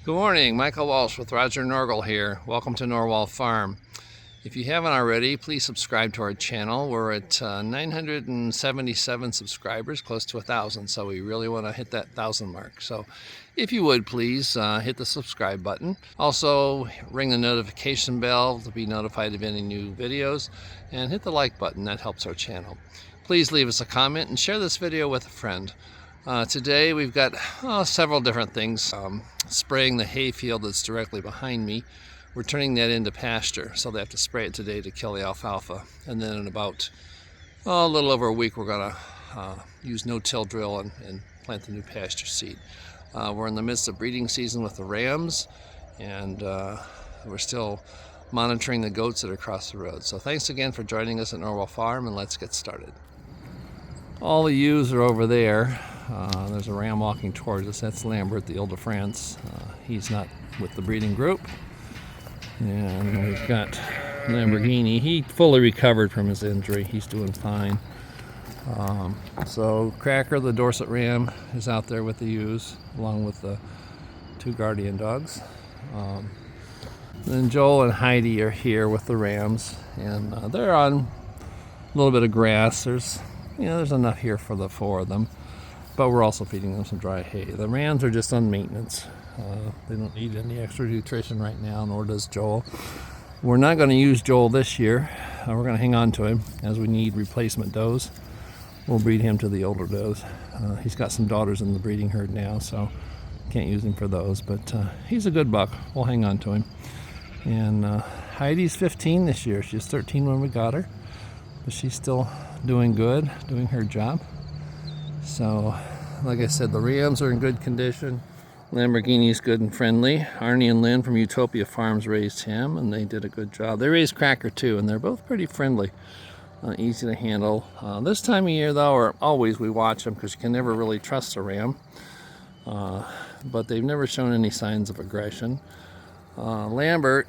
Good morning, Michael Walsh with Roger Norgel here. Welcome to Norwal Farm. If you haven't already, please subscribe to our channel. We're at 977 subscribers, close to 1,000, so we really want to hit that 1,000 mark. So if you would, please hit the subscribe button. Also, ring the notification bell to be notified of any new videos, and hit the like button. That helps our channel. Please leave us a comment and share this video with a friend. Today we've got several different things. Spraying the hay field that's directly behind me. We're turning that into pasture, so they have to spray it today to kill the alfalfa. And then in about a little over a week, we're going to use no-till drill and plant the new pasture seed. We're in the midst of breeding season with the rams, and we're still monitoring the goats that are across the road. So thanks again for joining us at Norwal Farm, and let's get started. All the ewes are over there. There's a ram walking towards us. That's Lambert, the Ile-de-France. He's not with the breeding group. And we've got Lamborghini. He fully recovered from his injury. He's doing fine. So Cracker, the Dorset ram, is out there with the ewes, along with the two guardian dogs. Then Joel and Heidi are here with the rams, and they're on a little bit of grass. There's enough here for the four of them. But we're also feeding them some dry hay. The rams are just on maintenance. They don't need any extra nutrition right now, nor does Joel. We're not going to use Joel this year. We're going to hang on to him as we need replacement does. We'll breed him to the older does. He's got some daughters in the breeding herd now, so can't use him for those. But he's a good buck. We'll hang on to him. And Heidi's 15 this year. She was 13 when we got her. But she's still doing good, doing her job. So, like I said, the rams are in good condition. Lamborghini's good and friendly. Arnie and Lynn from Utopia Farms raised him, and they did a good job. They raised Cracker too, and they're both pretty friendly, easy to handle. This time of year, though, or always, we watch them because you can never really trust a ram. But they've never shown any signs of aggression. Lambert,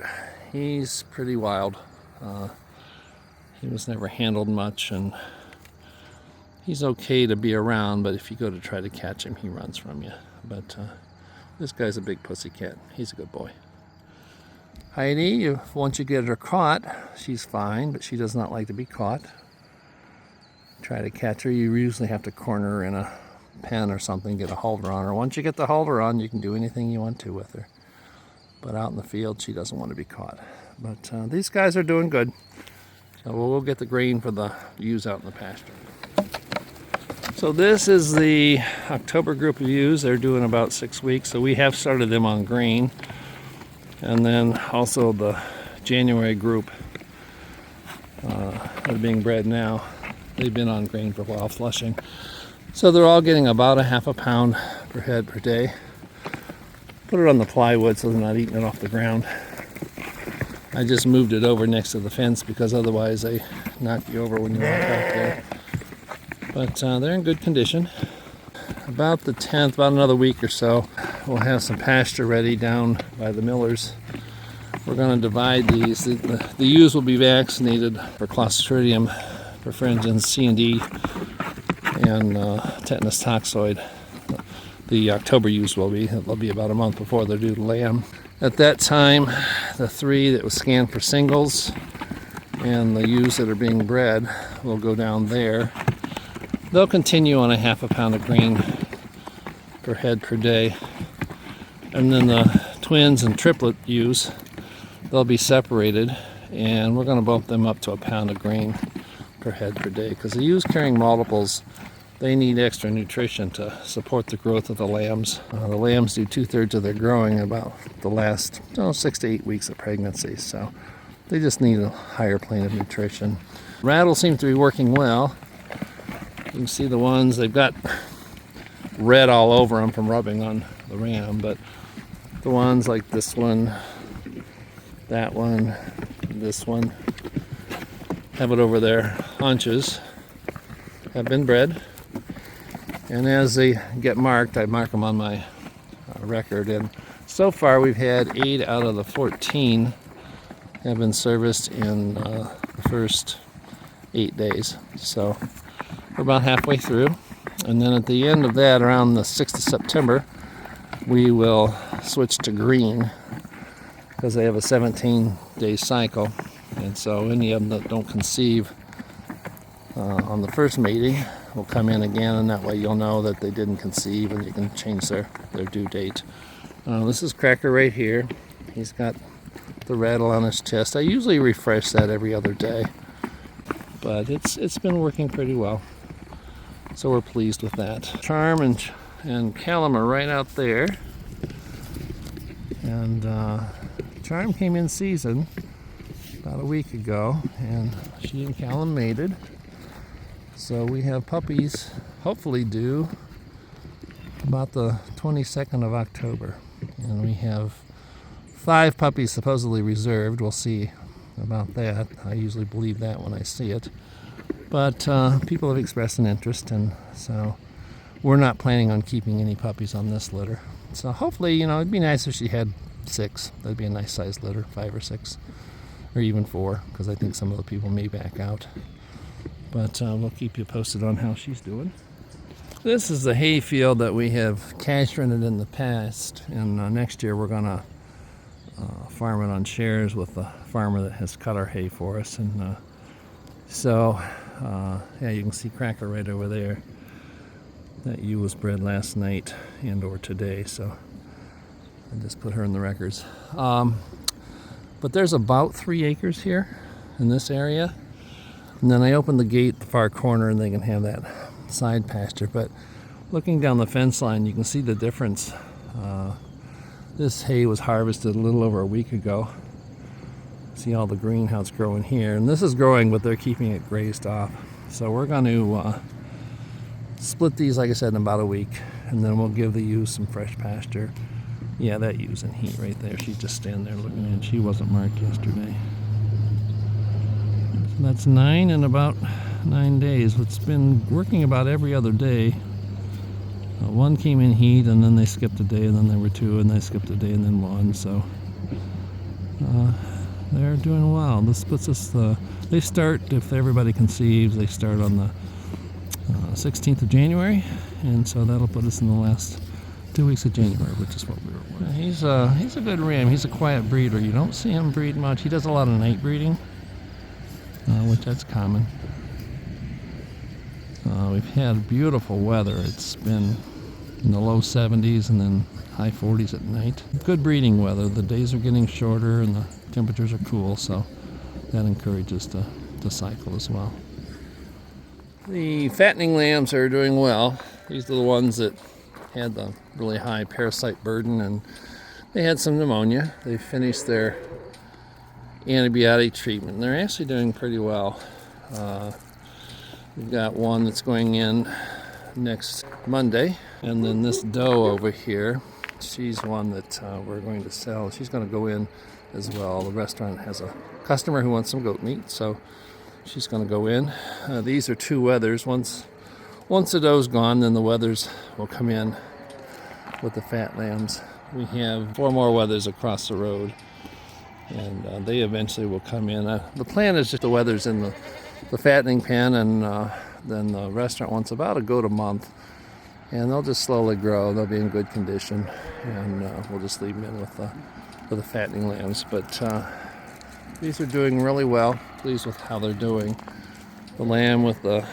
he's pretty wild. He was never handled much, and he's okay to be around, but if you go to try to catch him, he runs from you. But this guy's a big pussycat. He's a good boy. Heidi, once you get her caught, she's fine, but she does not like to be caught. Try to catch her, you usually have to corner her in a pen or something, get a halter on her. Once you get the halter on, you can do anything you want to with her. But out in the field, she doesn't want to be caught. But these guys are doing good. So we'll get the grain for the ewes out in the pasture. So this is the October group of ewes. They're doing about 6 weeks, so we have started them on grain. And then also the January group are being bred now. They've been on grain for a while, flushing. So they're all getting about a half a pound per head per day. Put it on the plywood so they're not eating it off the ground. I just moved it over next to the fence because otherwise they knock you over when you walk out there. But they're in good condition. About the 10th, about another week or so, we'll have some pasture ready down by the millers. We're going to divide these. The ewes will be vaccinated for Clostridium perfringens, C&D, and tetanus toxoid. The October ewes will be. It'll be about a month before they're due to lamb. At that time, the 3 that was scanned for singles and the ewes that are being bred will go down there. They'll continue on a half a pound of grain per head per day. And then the twins and triplet ewes, they'll be separated, and we're going to bump them up to a pound of grain per head per day. Because the ewes carrying multiples, they need extra nutrition to support the growth of the lambs. The lambs do 2/3 of their growing about the last 6 to 8 weeks of pregnancy. So they just need a higher plane of nutrition. Rattle seems to be working well. You can see the ones, they've got red all over them from rubbing on the ram, but the ones like this one, that one, this one, have it over their haunches, have been bred. And as they get marked, I mark them on my record. And so far we've had 8 out of the 14 have been serviced in the first 8 days. So we're about halfway through, and then at the end of that, around the 6th of September, we will switch to green because they have a 17-day cycle. And so any of them that don't conceive on the first mating will come in again, and that way you'll know that they didn't conceive and you can change their due date. This is Cracker right here. He's got the rattle on his chest. I usually refresh that every other day, but it's been working pretty well. So we're pleased with that. Charm and Callum are right out there. And Charm came in season about a week ago, and she and Callum mated. So we have puppies hopefully due about the 22nd of October. And we have 5 puppies supposedly reserved. We'll see about that. I usually believe that when I see it. But people have expressed an interest, and so we're not planning on keeping any puppies on this litter. So hopefully, it'd be nice if she had 6. That'd be a nice sized litter, 5 or 6, or even 4, because I think some of the people may back out. But we'll keep you posted on how she's doing. This is the hay field that we have cash rented in the past, and next year we're going to farm it on shares with the farmer that has cut our hay for us. And yeah, you can see Cracker right over there. That ewe was bred last night and or today, so I just put her in the records. But there's about 3 acres here in this area. And then I opened the gate at the far corner and they can have that side pasture. But looking down the fence line, you can see the difference. This hay was harvested a little over a week ago. See all the green, how it's growing here. And this is growing, but they're keeping it grazed off. So we're going to split these, like I said, in about a week. And then we'll give the ewes some fresh pasture. Yeah, that ewe's in heat right there. She's just standing there looking in. She wasn't marked yesterday. So that's 9 in about 9 days. It's been working about every other day. 1 came in heat, and then they skipped a day, and then there were 2, and they skipped a day, and then 1. So they're doing well. This puts us they start, if everybody conceives, they start on the 16th of January, and so that'll put us in the last 2 weeks of January, which is what we were wanting. He's a good ram. He's a quiet breeder. You don't see him breed much. He does a lot of night breeding, which that's common. We've had beautiful weather. It's been in the low 70s and then high 40s at night. Good breeding weather. The days are getting shorter and the temperatures are cool, so that encourages the cycle as well. The fattening lambs are doing well. These are the ones that had the really high parasite burden, and they had some pneumonia. They finished their antibiotic treatment, and they're actually doing pretty well. We've got one that's going in next Monday, and then this doe over here, she's one that we're going to sell. She's going to go in as well. The restaurant has a customer who wants some goat meat, so she's going to go in. These are 2 wethers. Once the doe's gone, then the wethers will come in with the fat lambs. We have 4 more wethers across the road, and they eventually will come in. The plan is just the wethers in the fattening pen, and then the restaurant wants about a goat a month, and they'll just slowly grow. They'll be in good condition, and we'll just leave them in with the fattening lambs. But these are doing really well. Pleased with how they're doing. The lamb with the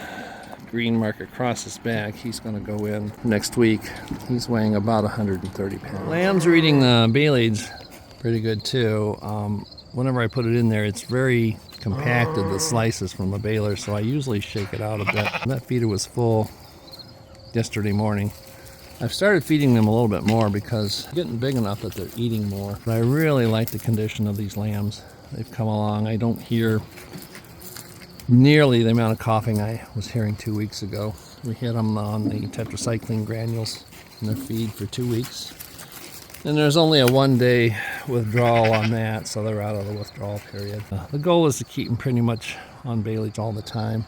green mark across his back, he's going to go in next week. He's weighing about 130 pounds. Lambs are eating the Bailey's pretty good too. Whenever I put it in there, it's very compacted, the slices from the baler, so I usually shake it out a bit. That feeder was full yesterday morning. I've started feeding them a little bit more because they're getting big enough that they're eating more. But I really like the condition of these lambs. They've come along. I don't hear nearly the amount of coughing I was hearing 2 weeks ago. We had them on the tetracycline granules in their feed for 2 weeks. And there's only a 1-day withdrawal on that, so they're out of the withdrawal period. The goal is to keep them pretty much on Bailey's all the time.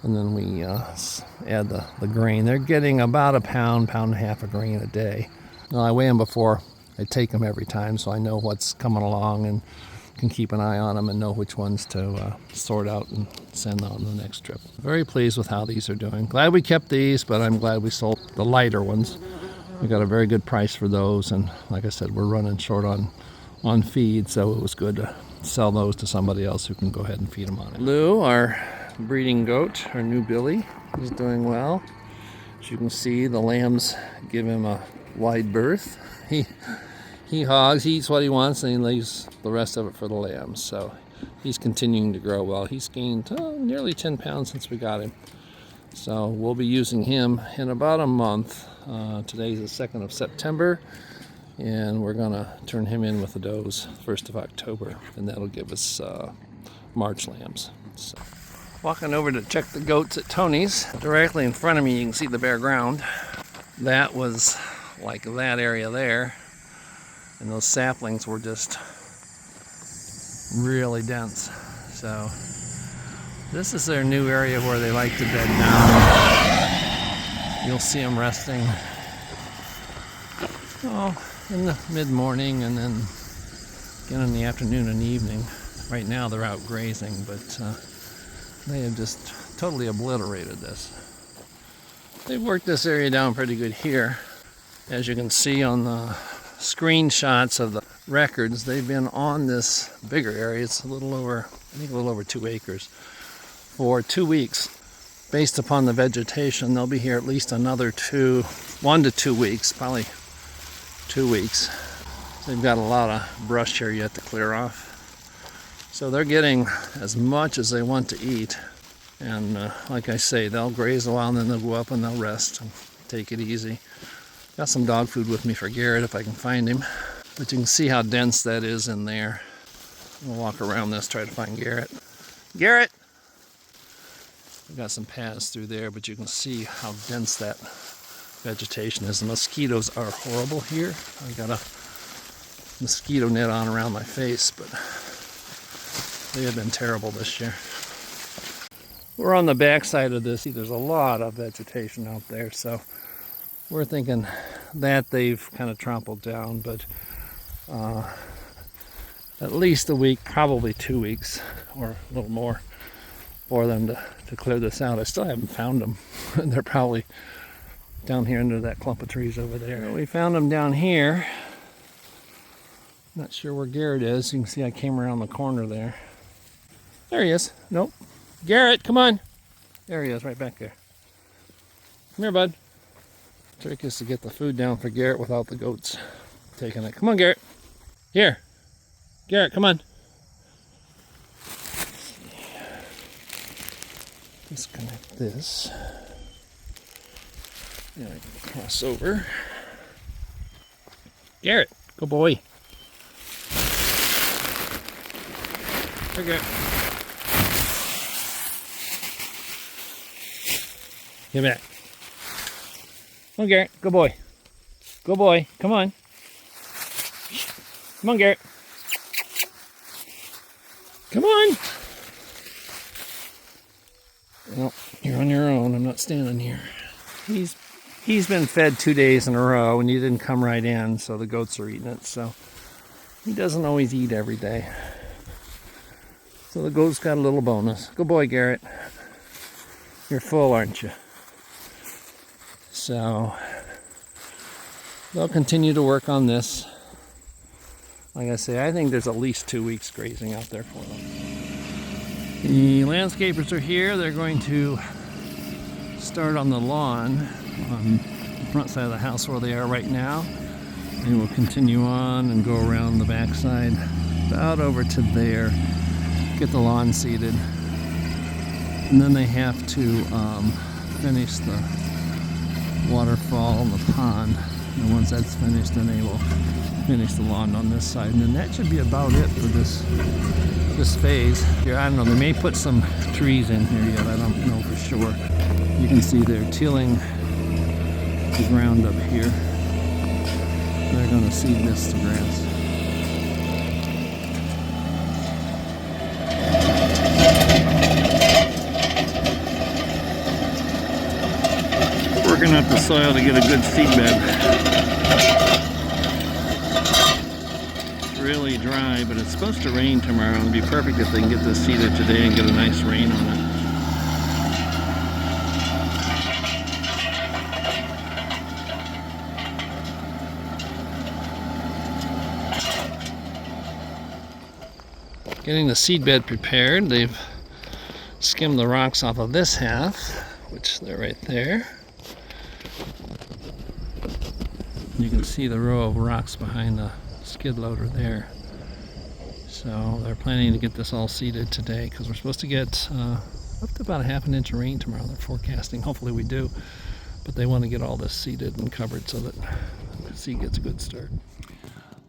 And then we add the grain. They're getting about a pound and a half of grain a day. Now, I weigh them before I take them every time, so I know what's coming along and can keep an eye on them and know which ones to sort out and send on the next trip. Very pleased with how these are doing. Glad we kept these, but I'm glad we sold the lighter ones. We got a very good price for those, and like I said, we're running short on feed, so it was good to sell those to somebody else who can go ahead and feed them on it. Lou, our breeding goat, our new Billy, is doing well. As you can see, the lambs give him a wide berth. He hogs, he eats what he wants, and he leaves the rest of it for the lambs. So he's continuing to grow well. He's gained nearly 10 pounds since we got him. So we'll be using him in about a month. Today's the 2nd of September, and we're gonna turn him in with the does 1st of October, and that'll give us March lambs. So, walking over to check the goats at Tony's. Directly in front of me, you can see the bare ground. That was like that area there, and those saplings were just really dense. So this is their new area where they like to bed down. You'll see them resting in the mid-morning and then again in the afternoon and evening. Right now they're out grazing, but they have just totally obliterated this. They've worked this area down pretty good here. As you can see on the screenshots of the records, they've been on this bigger area. It's a little over 2 acres for 2 weeks. Based upon the vegetation, they'll be here at least another 1 to 2 weeks, probably 2 weeks. They've got a lot of brush here yet to clear off. So they're getting as much as they want to eat. And like I say, they'll graze a while and then they'll go up and they'll rest and take it easy. Got some dog food with me for Garrett if I can find him. But you can see how dense that is in there. We'll walk around this, try to find Garrett. Garrett! We've got some paths through there, but you can see how dense that vegetation is. The mosquitoes are horrible here. I got a mosquito net on around my face, but they have been terrible this year. We're on the back side of this. See, there's a lot of vegetation out there, so we're thinking that they've kind of trampled down, but at least a week, probably 2 weeks or a little more for them to clear this out. I still haven't found them. They're probably down here under that clump of trees over there. We found them down here. Not sure where Garrett is. You can see I came around the corner there. There he is. Nope. Garrett, come on. There he is, right back there. Come here, bud. Trick is to get the food down for Garrett without the goats taking it. Come on, Garrett. Here. Garrett, come on. Disconnect this. Yeah, I can cross over. Garrett, good boy. Here, Garrett. Get back. Come on, Garrett. Good boy. Good boy. Come on. Come on, Garrett. Come on. Well, you're on your own. I'm not standing here. He's been fed 2 days in a row, and he didn't come right in, so the goats are eating it. So he doesn't always eat every day. So the goats got a little bonus. Good boy, Garrett. You're full, aren't you? So they'll continue to work on this. Like I say, I think there's at least 2 weeks grazing out there for them. The landscapers are here. They're going to start on the lawn on the front side of the house where they are right now. They will continue on and go around the back side about over to there, get the lawn seeded, and then they have to finish the waterfall and the pond. And once that's finished, then they will finish the lawn on this side, and then that should be about it for this phase. Here, I don't know, they may put some trees in here yet, I don't know for sure. You can see they're tilling the ground up here. They're going to seed this to grass. Working up the soil to get a good seed bed. It's really dry, but it's supposed to rain tomorrow. It'd be perfect if they can get this seeded today and get a nice rain on it. Getting the seed bed prepared. They've skimmed the rocks off of this half, which they're right there. You can see the row of rocks behind the skid loader there. So they're planning to get this all seeded today because we're supposed to get up to about a half an inch of rain tomorrow. They're forecasting. Hopefully we do. But they want to get all this seeded and covered so that the seed gets a good start.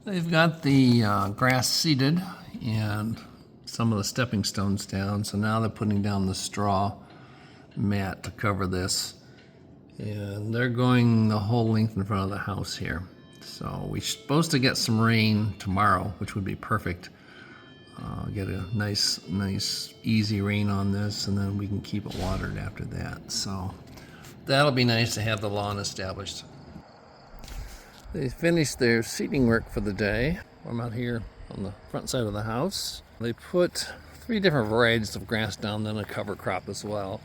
They've got the grass seeded and some of the stepping stones down. So now they're putting down the straw mat to cover this. And they're going the whole length in front of the house here. So we're supposed to get some rain tomorrow, which would be perfect. Get a nice, easy rain on this, and then we can keep it watered after that. So that'll be nice to have the lawn established. They finished their seeding work for the day. I'm out here on the front side of the house. They put 3 different varieties of grass down, then a cover crop as well.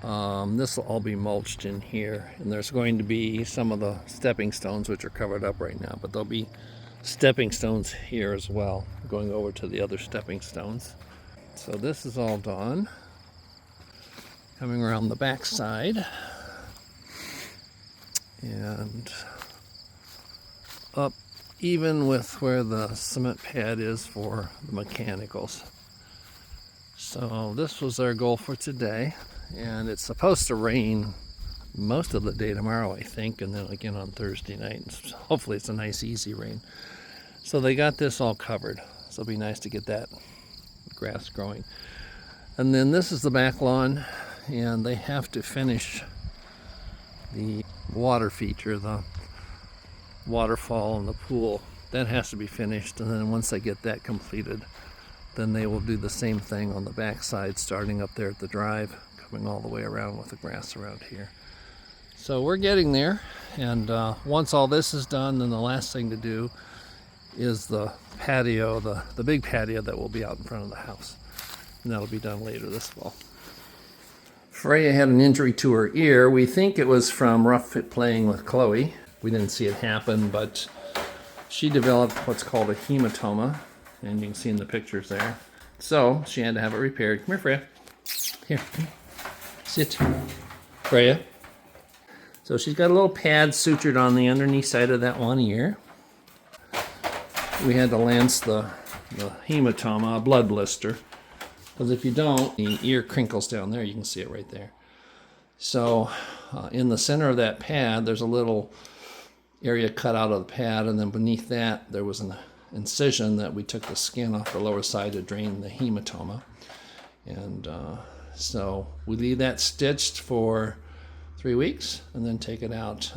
This will all be mulched in here, and there's going to be some of the stepping stones which are covered up right now, but there'll be stepping stones here as well, going over to the other stepping stones. So this is all done. Coming around the back side and up even with where the cement pad is for the mechanicals. So this was our goal for today, and it's supposed to rain most of the day tomorrow, I think, and then again on Thursday night. Hopefully it's a nice easy rain. So they got this all covered, so it'll be nice to get that grass growing. And then this is the back lawn, and they have to finish the water feature, the waterfall and the pool. That has to be finished, and then once they get that completed, then they will do the same thing on the back side, starting up there at the drive, coming all the way around with the grass around here. So we're getting there, and once all this is done, then the last thing to do is the patio, the big patio that will be out in front of the house. And that'll be done later this fall. Freya had an injury to her ear. We think it was from rough playing with Chloe. We didn't see it happen, but she developed what's called a hematoma, and you can see in the pictures there. So she had to have it repaired. Come here, Freya. Here, sit. Freya. So she's got a little pad sutured on the underneath side of that one ear. We had to lance the hematoma, a blood blister, because if you don't, the ear crinkles down there. You can see it right there. So in the center of that pad, there's a little area cut out of the pad, and then beneath that, there was an incision that we took the skin off the lower side to drain the hematoma. And so we leave that stitched for 3 weeks and then take it out